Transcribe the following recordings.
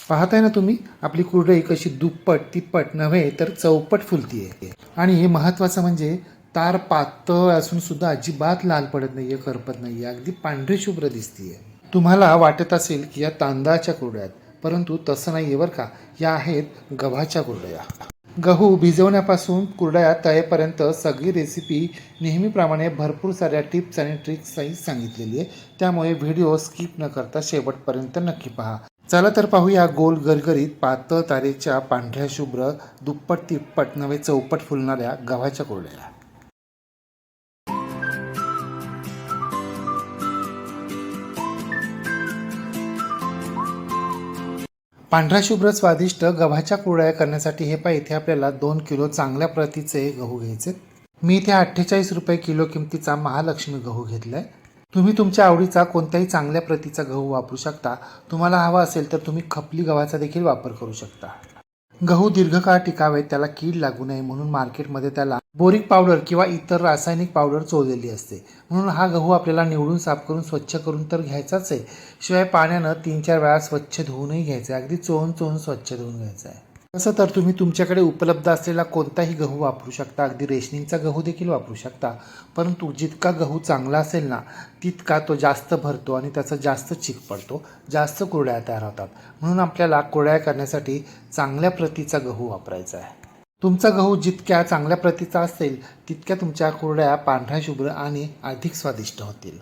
पाहताय ना तुम्ही, आपली कुरडई कशी दुप्पट तिप्पट नव्हे तर चौपट फुलतीये. आणि हे महत्त्वाचं म्हणजे तार पातळ असून सुद्धा अजिबात लाल पडत नाहीये, करपत नाहीये, अगदी पांढरी शुभ्र दिसतीये. तुम्हाला वाटत असेल की या तांदळाच्या कुरड्या आहेत, परंतु तसं नाहीये बरं का. या आहेत गव्हाच्या कुरडया. गहू भिजवण्यापासून कुरडया तळेपर्यंत सगळी रेसिपी नेहमीप्रमाणे भरपूर साऱ्या टिप्स आणि ट्रिक्सही सांगितलेली आहे. त्यामुळे व्हिडिओ स्किप न करता शेवटपर्यंत नक्की पहा. चला तर पाहूया गोल गरगरीत पातळ तारेच्या पांढऱ्या शुभ्र दुप्पट तिप्पट नव्हे चौपट फुलणाऱ्या गव्हाच्या कुरडया. पांढऱ्या शुभ्र स्वादिष्ट गव्हाच्या कुरडया करण्यासाठी हे पहा, इथे आपल्याला 2 किलो चांगल्या प्रतीचे गहू घ्यायचे. मी इथे 48 रुपये किलो किमतीचा महालक्ष्मी गहू घेतलाय. तुम्ही तुमच्या आवडीचा कोणत्याही चांगल्या प्रतीचा गहू वापरू शकता. तुम्हाला हवा असेल तर तुम्ही खपली गव्हाचा देखील वापर करू शकता. गहू दीर्घकाळ टिकावेत, त्याला कीड लागू नये म्हणून मार्केटमध्ये त्याला बोरिक पावडर किंवा इतर रासायनिक पावडर चोळलेली असते. म्हणून हा गहू आपल्याला निवडून साफ करून स्वच्छ करून तर घ्यायचाच आहे. शिवाय पाण्यानं 3-4 वेळा स्वच्छ धुवूनही घ्यायचं आहे. अगदी चोळून चोळून स्वच्छ धुवून घ्यायचं आहे. तसं तर तुम्ही तुमच्याकडे उपलब्ध असलेला कोणताही गहू वापरू शकता. अगदी रेशनिंगचा गहू देखील वापरू शकता. परंतु जितका गहू चांगला असेल ना, तितका तो जास्त भरतो आणि त्याचा जास्त चीक पडतो, जास्त कुरडया तयार होतात. म्हणून आपल्याला कुरडया करण्यासाठी चांगल्या प्रतीचा गहू वापरायचा आहे. तुमचा गहू जितक्या चांगल्या प्रतीचा असेल तितक्या तुमच्या कुरडया पांढऱ्या शुभ्र आणि अधिक स्वादिष्ट होतील.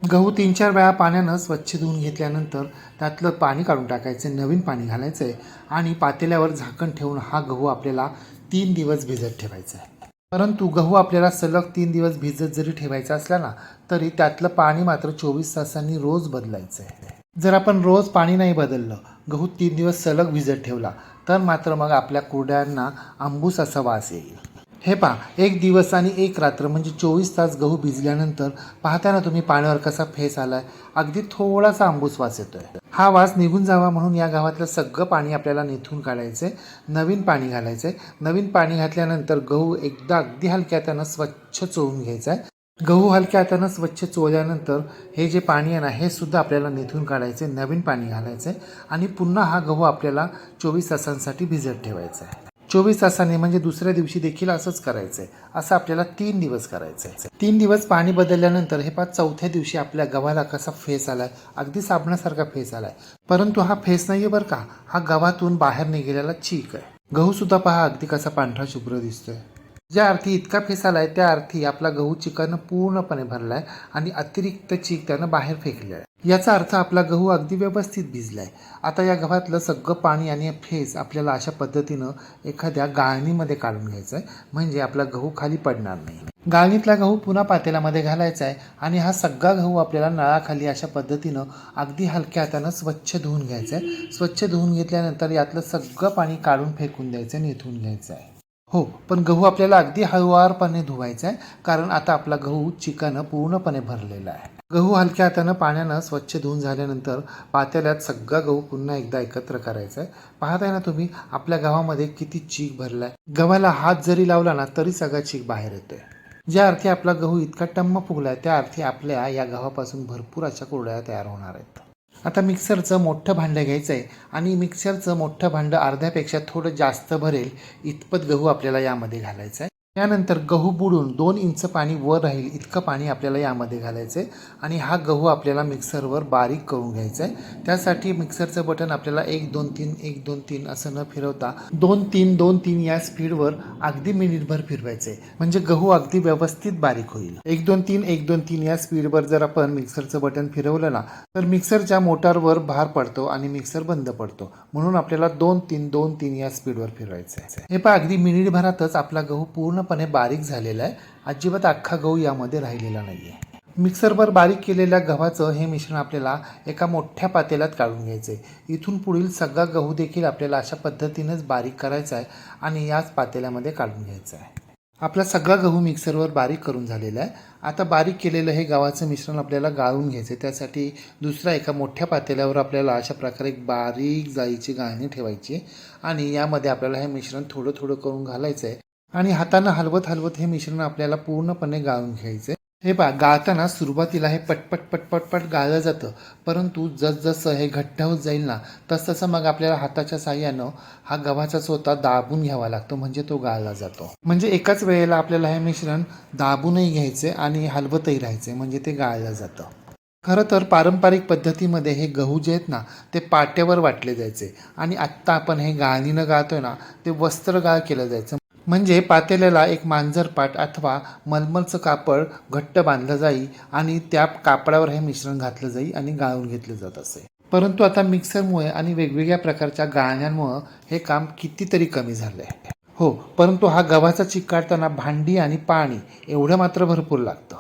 गहू 3-4 वेळा पाण्यानं स्वच्छ धुवून घेतल्यानंतर त्यातलं पाणी काढून टाकायचं, नवीन पाणी घालायचं आहे आणि पातेल्यावर झाकण ठेवून हा गहू आपल्याला 3 दिवस भिजत ठेवायचा आहे. परंतु गहू आपल्याला सलग 3 दिवस भिजत जरी ठेवायचा असला ना, तरी त्यातलं पाणी मात्र 24 तासांनी रोज बदलायचं आहे. जर आपण रोज पाणी नाही बदललं, गहू 3 दिवस सलग भिजत ठेवला, तर मात्र मग आपल्या कुरड्यांना आंबूस असा वास येईल. हे पहा, 1 दिवस आणि 1 रात्र म्हणजे 24 तास गहू भिजल्यानंतर पाहता ना तुम्ही पाण्यावर कसा फेस आलाय. अगदी थोडासा आंबूस वास येतोय. हा वास निघून जावा म्हणून या गव्हातलं सगळं पाणी आपल्याला निथून काढायचंय, नवीन पाणी घालायचंय. नवीन पाणी घातल्यानंतर गहू एकदा अगदी हलक्या हातानं स्वच्छ चोळून घ्यायचा आहे. गहू हलक्या हातानं स्वच्छ चोळल्यानंतर हे जे पाणी आहे ना, हे सुद्धा आपल्याला निथून काढायचं आहे, नवीन पाणी घालायचं आहे आणि पुन्हा हा गहू आपल्याला 24 तासांसाठी भिजत ठेवायचा आहे. 24 तासांनी म्हणजे दुसऱ्या दिवशी देखील असंच करायचं आहे. असं आपल्याला 3 दिवस करायचं आहे. 3 दिवस पाणी बदलल्यानंतर हे पहा, चौथ्या दिवशी आपल्या गव्हाला कसा फेस आलाय, अगदी साबणासारखा फेस आलाय. परंतु हा फेस नाही आहे बरं का, हा गव्हातून बाहेर निघालेला चीक आहे. गहू सुद्धा पहा अगदी कसा पांढरा शुभ्र दिसतोय. ज्या अर्थी इतका फेस आलाय त्या अर्थी आपला गहू चिकानं पूर्णपणे भरलाय आणि अतिरिक्त चीक त्यानं बाहेर फेकले आहे. याचा अर्थ आपला गहू अगदी व्यवस्थित भिजलाय. आता या गव्हातलं सगळं पाणी आणि फेस आपल्याला अशा पद्धतीनं एखाद्या गाळणीमध्ये काढून घ्यायचं आहे, म्हणजे आपला गहू खाली पडणार नाही. गाळणीतला गहू पुन्हा पातेल्यामध्ये घालायचा आहे आणि हा सगळा गहू आपल्याला नळाखाली अशा पद्धतीनं अगदी हलक्या हातानं स्वच्छ धुवून घ्यायचं आहे. स्वच्छ धुवून घेतल्यानंतर यातलं सगळं पाणी काढून फेकून द्यायचं, निथून घ्यायचं आहे. हो, पण गहू आपल्याला अगदी हळुवारपणे धुवायचा आहे, कारण आता आपला गहू चिकानं पूर्णपणे भरलेला आहे. गहू हलक्या हातानं पाण्यानं स्वच्छ धुवून झाल्यानंतर पातेल्यात सगळा गहू पुन्हा एकदा एकत्र करायचा आहे. पाहताय ना तुम्ही आपल्या गव्हामध्ये किती चीक भरलाय. गव्हाला हात जरी लावला ना तरी सगळा चीक बाहेर येतोय. ज्या अर्थी आपला गहू इतका टम्म फुगलाय त्या अर्थी आपल्या या गव्हापासून भरपूर अशा कुरडया तयार होणार आहेत. आता मिक्सरचं मोठं भांडं घ्यायचं आहे आणि मिक्सरचं मोठं भांडं अर्ध्यापेक्षा थोडं जास्त भरेल इतपत गहू आपल्याला यामध्ये घालायचं आहे. त्यानंतर गहू बुडून 2 इंच पाणी वर राहील इतकं पाणी आपल्याला यामध्ये घालायचं आहे आणि हा गहू आपल्याला मिक्सरवर बारीक करून घ्यायचा आहे. त्यासाठी मिक्सरचं बटन आपल्याला 1-2-3 1-2-3 असं न फिरवता 2-3 2-3 या स्पीडवर अगदी मिनिटभर फिरवायचं आहे, म्हणजे गहू अगदी व्यवस्थित बारीक होईल. 1-2-3 1-2-3 या स्पीडवर जर आपण मिक्सरचं बटन फिरवलं ना, तर मिक्सरच्या मोटारवर भार पडतो आणि मिक्सर बंद पडतो. म्हणून आपल्याला 2-3 2-3 या स्पीडवर फिरवायचं आहे. हे पहा, अगदी मिनिटभरातच आपला गहू पूर्णपणे बारीक झालेला आहे. अजिबात अख्खा गहू यामध्ये राहिलेला नाहीये. मिक्सरवर बारीक केलेल्या गव्हाचं हे मिश्रण आपल्याला एका मोठ्या पातेल्यात काढून घ्यायचं आहे. इथून पुढील सगळा गहू देखील आपल्याला अशा पद्धतीनेच बारीक करायचा आहे आणि याच पातेल्यामध्ये काढून घ्यायचा आहे. आपला सगळा गहू मिक्सरवर बारीक करून झालेला आहे. आता बारीक केलेलं हे गव्हाचं मिश्रण आपल्याला गाळून घ्यायचं आहे. त्यासाठी दुसऱ्या एका मोठ्या पातेल्यावर आपल्याला अशा प्रकारे एक बारीक जाळीची गाळणी ठेवायची आणि यामध्ये आपल्याला हे मिश्रण थोडं थोडं करून घालायचं आहे आणि हातानं हलवत हलवत हे मिश्रण आपल्याला पूर्णपणे गाळून घ्यायचं आहे. हे पहा, गाळताना सुरुवातीला हे पटपट पटपट पट गाळलं जातं, परंतु जसजसं हे घट्ट होत जाईल ना तसतसं मग आपल्याला हाताच्या साह्यानं हा गव्हाचा चोथा दाबून घ्यावा लागतो, म्हणजे तो गाळला जातो. म्हणजे एकाच वेळेला आपल्याला हे मिश्रण दाबूनही घ्यायचे आणि हलवतही राहायचे, म्हणजे ते गाळलं जातं. खरं तर पारंपरिक पद्धतीमध्ये हे गहू जे आहेत ना ते पाट्यावर वाटले जायचे आणि आत्ता आपण हे गाळणीनं गाळतोय ना ते वस्त्रगाळ केलं जायचं. म्हणजे पातेल्याला एक मांजरपाट अथवा मलमलचं कापड घट्ट बांधलं जाई आणि त्या कापडावर हे मिश्रण घातलं जाई आणि गाळून घेतलं जात असे. परंतु आता मिक्सरमुळे आणि वेगवेगळ्या प्रकारच्या गाळण्यांमुळं हे काम कितीतरी कमी झालं आहे. हो, परंतु हा गव्हाचा चीक काढताना भांडी आणि पाणी एवढं मात्र भरपूर लागतं.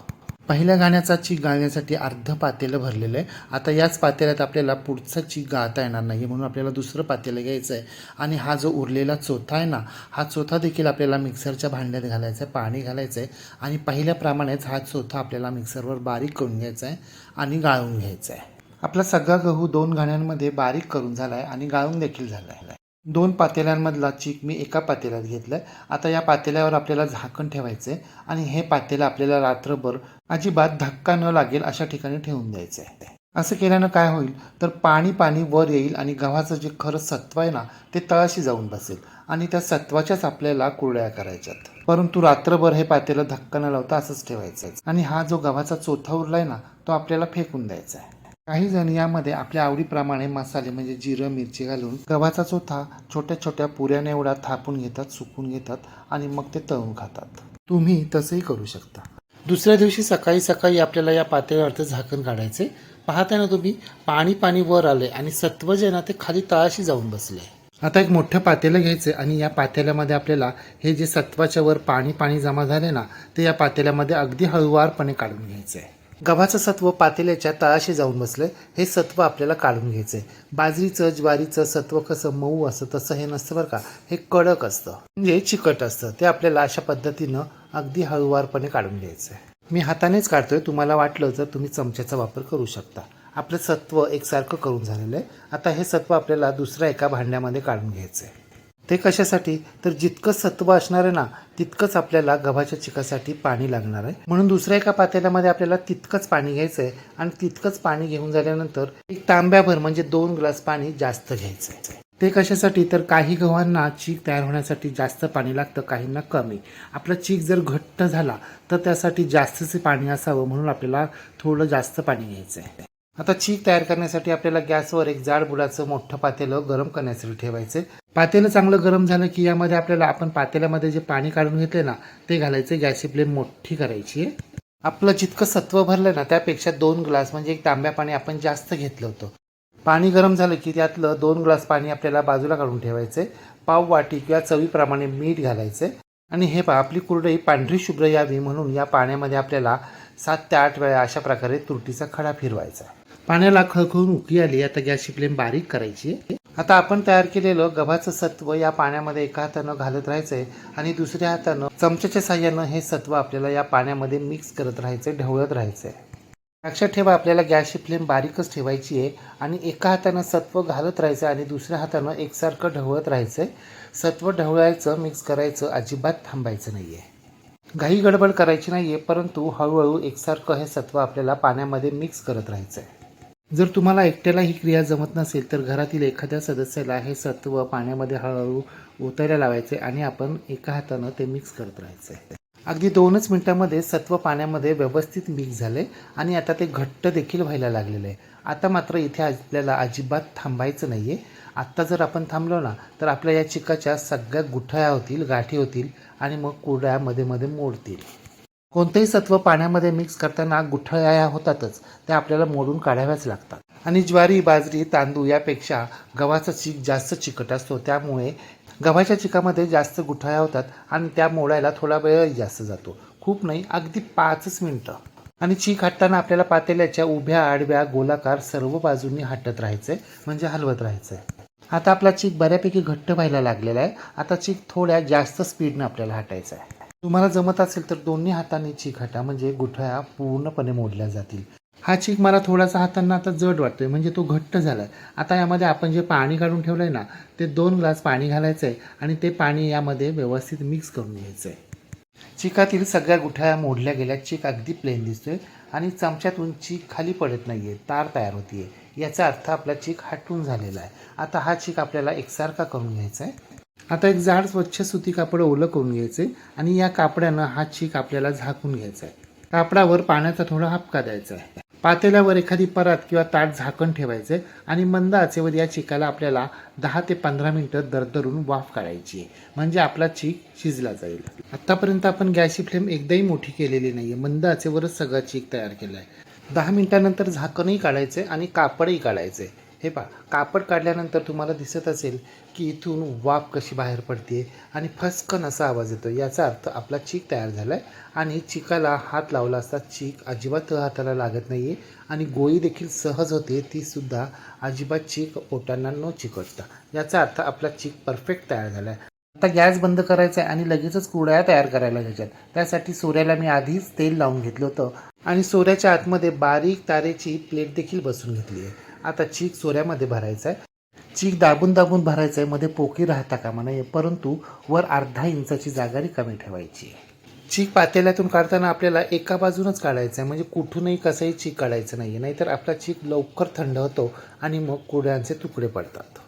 पहिल्या गाण्याचा चीक गाळण्यासाठी अर्ध पातेलं भरलेलं आहे. आता याच पातेल्यात आपल्याला पुढचा चीक गाळता येणार नाही, म्हणून आपल्याला दुसरं पातेलं घ्यायचं आहे आणि हा जो उरलेला चोथा आहे ना हा चोथा देखील आपल्याला मिक्सरच्या भांड्यात घालायचा आहे, पाणी घालायचं आहे आणि पहिल्याप्रमाणेच हा चोथा आपल्याला मिक्सरवर बारीक करून घ्यायचा आहे आणि गाळून घ्यायचा आहे. आपला सगळा गहू 2 घाण्यांमध्ये बारीक करून झाला आहे आणि गाळून देखील झाला आहे. 2 पातेल्यांमधला चीक मी एका पातेल्यात घेतला आहे. आता या पातेल्यावर आपल्याला झाकण ठेवायचं आहे आणि हे पातेलं आपल्याला रात्रभर अजिबात धक्का न लागेल अशा ठिकाणी ठेवून द्यायचं आहे. असं केल्यानं काय होईल तर पाणी पाणी वर येईल आणि गव्हाचं जे खरं सत्व आहे ना ते तळाशी जाऊन बसेल आणि त्या सत्वाच्याच आपल्याला कुरडया करायच्यात. परंतु रात्रभर हे पातेलं धक्का न लावता असंच ठेवायचं आहे आणि हा जो गव्हाचा चोथा उरलाय ना तो आपल्याला फेकून द्यायचा आहे. काही जण यामध्ये आपल्या आवडीप्रमाणे मसाले म्हणजे जिरं मिरची घालून गव्हाचा चोथा छोट्या छोट्या पुऱ्याने एवढा थापून घेतात, सुकून घेतात आणि मग ते तळून खातात. तुम्ही तसंही करू शकता. दुसऱ्या दिवशी सकाळी सकाळी आपल्याला या पातेल्यावरचं झाकण काढायचे. पाहताय ना तुम्ही, पाणी पाणी वर आले आणि सत्व जे ना ते खाली तळाशी जाऊन बसले. आता एक मोठं पातेलं घ्यायचं आणि या पातेल्यामध्ये आपल्याला हे जे सत्वाच्या वर पाणी पाणी जमा झाले ना ते या पातेल्यामध्ये अगदी हळुवारपणे काढून घ्यायचं आहे. गव्हाचं सत्व पातेल्याच्या तळाशी जाऊन बसलं, हे सत्व आपल्याला काढून घ्यायचं आहे. बाजरीचं ज्वारीचं सत्व कसं मऊ असतं तसं हे नसतं बरं का, हे कडक असतं म्हणजे चिकट असतं. ते आपल्याला अशा पद्धतीनं अगदी हळुवारपणे काढून घ्यायचं आहे. मी हातानेच काढतोय, तुम्हाला वाटलं तर तुम्ही चमच्याचा वापर करू शकता. आपलं सत्व एकसारखं करून झालेलं आहे. आता हे सत्व आपल्याला दुसऱ्या एका भांड्यामध्ये काढून घ्यायचं आहे. ते कशासाठी तर जितकं सत्व असणार आहे ना तितकंच आपल्याला गव्हाच्या चिकासाठी पाणी लागणार आहे, म्हणून दुसऱ्या एका पातेल्यामध्ये आपल्याला तितकंच पाणी घ्यायचं आहे आणि तितकंच पाणी घेऊन झाल्यानंतर एक तांब्याभर म्हणजे 2 ग्लास पाणी जास्त घ्यायचं आहे. ते कशासाठी तर काही गव्हांना चीक तयार होण्यासाठी जास्त पाणी लागतं, काहींना कमी. आपला चीक जर घट्ट झाला तर त्यासाठी जास्तचे पाणी असावं, म्हणून आपल्याला थोडं जास्त पाणी घ्यायचं आहे. आता चीक तयार करण्यासाठी आपल्याला गॅसवर एक जाड बुडाचं मोठं पातेलं गरम करण्यासाठी ठेवायचे. पातेलं चांगलं गरम झालं की यामध्ये आपल्याला आपण पातेल्यामध्ये जे पाणी काढून घेतले ना ते घालायचे. गॅसची फ्लेम मोठी करायची आहे. आपलं जितकं सत्व भरलं ना त्यापेक्षा 2 ग्लास म्हणजे एक तांब्या पाणी आपण जास्त घेतलं होतं. पाणी गरम झालं की त्यातलं 2 ग्लास पाणी आपल्याला बाजूला काढून ठेवायचे. पाव वाटी किंवा चवीप्रमाणे मीठ घालायचे आणि हे पहा, आपली कुरडई पांढरी शुभ्र यावी म्हणून या पाण्यामध्ये आपल्याला 7 ते 8 वेळा अशा प्रकारे तुरटीचा खडा फिरवायचा. पाण्याला खळखळून उकळी आली, आता गॅसची फ्लेम बारीक करायची. आता आपण तयार केलेलं गव्हाचं सत्व या पाण्यामध्ये एका हातानं घालत राहायचंय आणि दुसऱ्या हातानं चमच्याच्या साह्यानं हे सत्व आपल्याला या पाण्यामध्ये मिक्स करत राहायचंय, ढवळत राहायचंय. लक्षात ठेवा, आपल्याला गॅसची फ्लेम बारीकच ठेवायची आहे आणि एका हातानं सत्व घालत राहायचं आणि दुसऱ्या हातानं एकसारखं ढवळत राहायचंय. सत्व ढवळायचं, मिक्स करायचं, अजिबात थांबायचं नाहीये. घाई गडबड करायची नाहीये, परंतु हळूहळू एकसारखं हे सत्व आपल्याला पाण्यामध्ये मिक्स करत राहायचंय. जर तुम्हाला एकट्याला ही क्रिया जमत नसेल तर घरातील एखाद्या सदस्याला हे सत्व पाण्यामध्ये हळूहळू ओतायला लावायचे आणि आपण एका हातानं ते मिक्स करत राहायचे. अगदी 2च मिनिटांमध्ये सत्व पाण्यामध्ये व्यवस्थित मिक्स झाले आणि आता ते घट्ट देखील व्हायला लागलेलं आहे. आता मात्र इथे आपल्याला अजिबात थांबायचं नाही आहे. आत्ता जर आपण थांबलो ना तर आपल्या या चिकाच्या सगळ्या गुठळ्या होतील, गाठी होतील आणि मग कुरडया मध्ये मध्ये मोडतील. कोणतेही सत्व पाण्यामध्ये मिक्स करताना गुठळ्या होतातच, त्या आपल्याला मोडून काढाव्याच लागतात. आणि ज्वारी, बाजरी, तांदूळ यापेक्षा गव्हाचा चीक जास्त चिकट असतो, त्यामुळे गव्हाच्या चिकामध्ये जास्त गुठळ्या होतात आणि त्या मोडायला थोडा वेळही जास्त जातो. खूप नाही, अगदी 5च मिनिटं. आणि चीक हटताना आपल्याला पातेल्याच्या उभ्या आडव्या गोलाकार सर्व बाजूंनी हटत राहायचंय, म्हणजे हलवत राहायचंय. आता आपला चीक बऱ्यापैकी घट्ट व्हायला लागलेला आहे. आता चीक थोड्या जास्त स्पीडनं आपल्याला हटायचा आहे. तुम्हाला जमत असेल तर दोन्ही हातांनी चीक हटा, म्हणजे गुठळ्या पूर्णपणे मोडल्या जातील. हा चीक मला थोडासा हातांना आता जड वाटतोय, म्हणजे तो घट्ट झालाय. आता यामध्ये आपण जे पाणी काढून ठेवलंय ना ते 2 ग्लास पाणी घालायचंय आणि ते पाणी यामध्ये व्यवस्थित मिक्स करून घ्यायचंय. चिकातील सगळ्या गुठळ्या मोडल्या गेल्या, चीक अगदी प्लेन दिसतोय आणि चमच्यातून चीक खाली पडत नाही आहे, तार तयार होती आहे. याचा अर्थ आपला चीक हटून झालेला आहे. आता हा चीक आपल्याला एकसारखा करून घ्यायचा आहे. आता एक जाड स्वच्छ सुती कापड ओलं करून घ्यायचे आणि या कापडानं हा चीक आपल्याला झाकून घ्यायचा आहे. कापडावर पाण्याचा थोडा हपका द्यायचा आहे. पातेल्यावर एखादी परात किंवा ताट झाकण ठेवायचे आणि मंद आचेवर या चिकाला आपल्याला 10 ते 15 मिनिटं दरदरून वाफ काढायची आहे, म्हणजे आपला चीक शिजला जाईल. आत्तापर्यंत आपण गॅसची फ्लेम एकदाही मोठी केलेली नाही आहे, मंद आचेवरच सगळा चीक तयार केला आहे. 10 मिनिटानंतर झाकणही काढायचे आणि कापडही काढायचे. हे पहा, कापड काढल्यानंतर तुम्हाला दिसत असेल की इथून वाफ कशी बाहेर पडते आणि फसकन असा आवाज येतो. याचा अर्थ आपला चीक तयार झाला आहे आणि चिकाला हात लावला असता चीक अजिबात हाताला लागत नाही आहे आणि गोळी देखील सहज होते, तीसुद्धा अजिबात चीक ओटांना न चिकटता. याचा अर्थ आपला चीक परफेक्ट तयार झाला आहे. आता गॅस बंद करायचा आहे आणि लगेचच कुरडया तयार करायला घ्यायच्यात. त्यासाठी सोऱ्याला मी आधीच तेल लावून घेतलं होतं आणि सोऱ्याच्या आतमध्ये बारीक तारेची प्लेट देखील बसून घेतली आहे. आता चीक सोऱ्यामध्ये भरायचा आहे. चीक दाबून दाबून भरायचं आहे, मध्ये पोकळी राहता कामा नये, परंतु वर अर्धा इंचाची जागा रिकामी ठेवायची आहे. चीक पातेल्यातून काढताना आपल्याला एका बाजूनच काढायचं आहे, म्हणजे कुठूनही कसंही चीक काढायचं नाही आहे, नाहीतर आपला चीक लवकर थंड होतो आणि मग कुरड्यांचे तुकडे पडतात.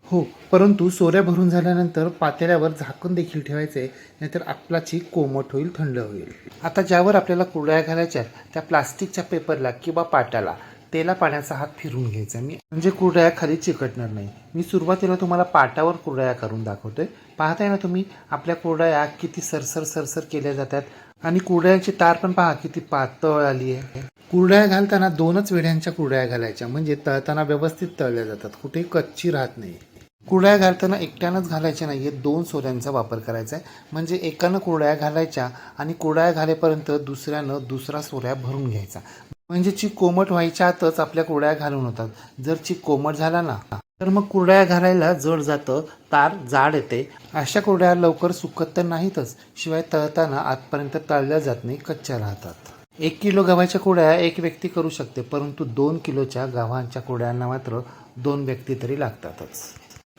हो, परंतु सोऱ्या भरून झाल्यानंतर पातेल्यावर झाकण देखील ठेवायचे, नाहीतर आपला चीक कोमट होईल, थंड होईल. आता ज्यावर आपल्याला कुरड्या घालायच्या त्या प्लास्टिकच्या पेपरला किंवा पाटाला तेला पाण्याचा हात फिरून घ्यायचा, म्हणजे कुरड्या खाली चिकटणार नाही. मी सुरुवातीला तुम्हाला पाटावर कुरड्या करून दाखवतोय. पाहताय ना तुम्ही, आपल्या कुरड्या किती सरसर सरसर केल्या जातात आणि कुरड्यांची तार पण पहा किती पातळ आली आहे. कुरड्या घालताना 2च वेढ्यांच्या कुरड्या घालायच्या, म्हणजे तळताना व्यवस्थित तळल्या जातात, कुठेही कच्ची राहत नाही. कुरड्या घालताना एकट्यानंच घालायच्या नाही आहे, 2 सोऱ्यांचा वापर करायचा आहे, म्हणजे एकानं कुरड्या घालायच्या आणि कुरड्या घालेपर्यंत दुसऱ्यानं दुसरा सोऱ्या भरून घ्यायचा, म्हणजे चीक कोमट व्हायच्या आतच आपल्या कुरड्या घालून होतात. जर चीक कोमट झाला ना तर मग कुरड्या घालायला जड जातं, तार जाड येते. अशा कुरड्या लवकर सुकत तर नाहीतच, शिवाय तळताना आतपर्यंत तळल्या जात नाही, कच्च्या राहतात. 1 किलो गव्हाच्या कुरड्या एक व्यक्ती करू शकते, परंतु 2 किलोच्या गव्हाच्या कुरड्यांना मात्र 2 व्यक्ती तरी लागतातच.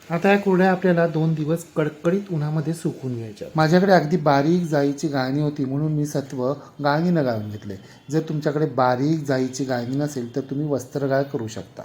आता या कुरड्या आपल्याला 2 दिवस कडकडीत उन्हामध्ये सुकून घ्यायच्या. माझ्याकडे अगदी बारीक जाळीची गाळणी होती, म्हणून मी सत्व गाळणीनं गाळून घेतले. जर तुमच्याकडे बारीक जाळीची गाळणी नसेल तर तुम्ही वस्त्रगाळ करू शकता.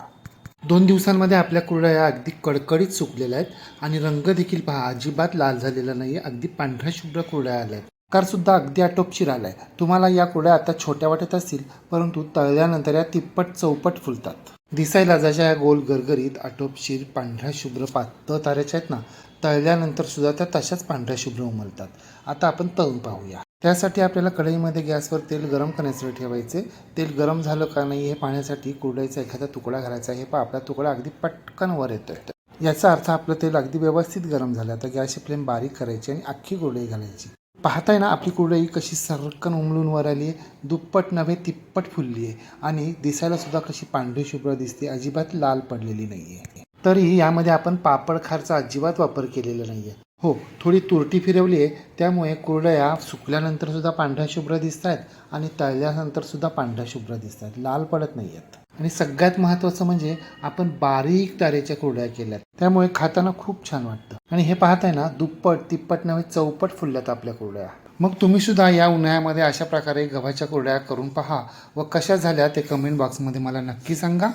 2 दिवसांमध्ये आपल्या कुरड्या अगदी कडकडीत सुकलेल्या आहेत आणि रंग देखील पहा, अजिबात लाल झालेला नाही, अगदी पांढऱ्या शुभ्र कुरड्या आल्या आहेत. आकारसुद्धा अगदी आटोपशीर आला आहे. तुम्हाला या कुरड्या आता छोट्या वाटत असतील, परंतु तळल्यानंतर या तिप्पट चौपट फुलतात. दिसायला जशा या गोल गरगरीत आटोपशीर पांढऱ्या शुभ्र पातळ ताऱ्याच्या आहेत ना, तळल्यानंतर सुद्धा त्या तशाच पांढऱ्या शुभ्र उमलतात. आता आपण तळून पाहूया. त्यासाठी आपल्याला कढईमध्ये गॅसवर तेल गरम करण्यासाठी ठेवायचे. तेल गरम झालं का नाही हे पाहण्यासाठी कुरडईचा एखादा तुकडा घालायचा. हे पहा, आपला तुकडा अगदी पटकन वर येतोय, याचा अर्थ आपलं तेल अगदी व्यवस्थित गरम झालं. आता गॅसची फ्लेम बारीक करायची आणि अख्खी कुरडई घालायची. पाहताय ना आपली कुरडई कशी सरकन उमलून वर आली आहे, दुप्पट नव्हे तिप्पट फुलली आहे आणि दिसायला सुद्धा कशी पांढरी शुभ्र दिसते, अजिबात लाल पडलेली नाही आहे. तरी यामध्ये आपण पापड खारचा अजिबात वापर केलेला नाही आहे. हो, थोडी तुरटी फिरवली आहे, त्यामुळे कुरडया सुकल्यानंतर सुद्धा पांढऱ्या शुभ्र दिसत आहेत आणि तळल्यानंतर सुद्धा पांढऱ्या शुभ्र दिसत आहेत, लाल पडत नाही आहेत. आणि सगळ्यात महत्त्वाचं म्हणजे आपण बारीक तारेच्या कुरड्या केल्यात, त्यामुळे खाताना खूप छान वाटतं. आणि हे पाहताय ना, दुप्पट तिप्पट नव्हे चौपट फुलल्यात आपल्या कुरड्या. मग तुम्ही सुद्धा या उन्हाळ्यामध्ये अशा प्रकारे गव्हाच्या कुरड्या करून पहा व कशा झाल्या ते कमेंट बॉक्समध्ये मला नक्की सांगा.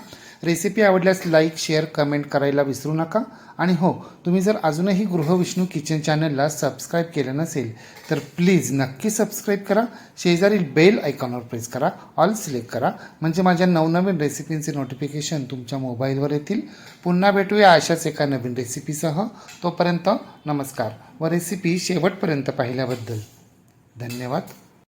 रेसिपी आवडल्यास लाईक, शेअर, कमेंट करायला विसरू नका. आणि हो, तुम्ही जर अजूनही गृहविष्णू किचन चॅनलला सबस्क्राईब केलं नसेल तर प्लीज नक्की सबस्क्राईब करा. शेजारील बेल आयकॉनवर प्रेस करा, ऑल सिलेक्ट करा, म्हणजे माझ्या नवनवीन रेसिपींचे नोटिफिकेशन तुमच्या मोबाईलवर येतील. पुन्हा भेटूया अशाच एका नवीन रेसिपीसह. तोपर्यंत नमस्कार व रेसिपी शेवटपर्यंत पाहिल्याबद्दल धन्यवाद.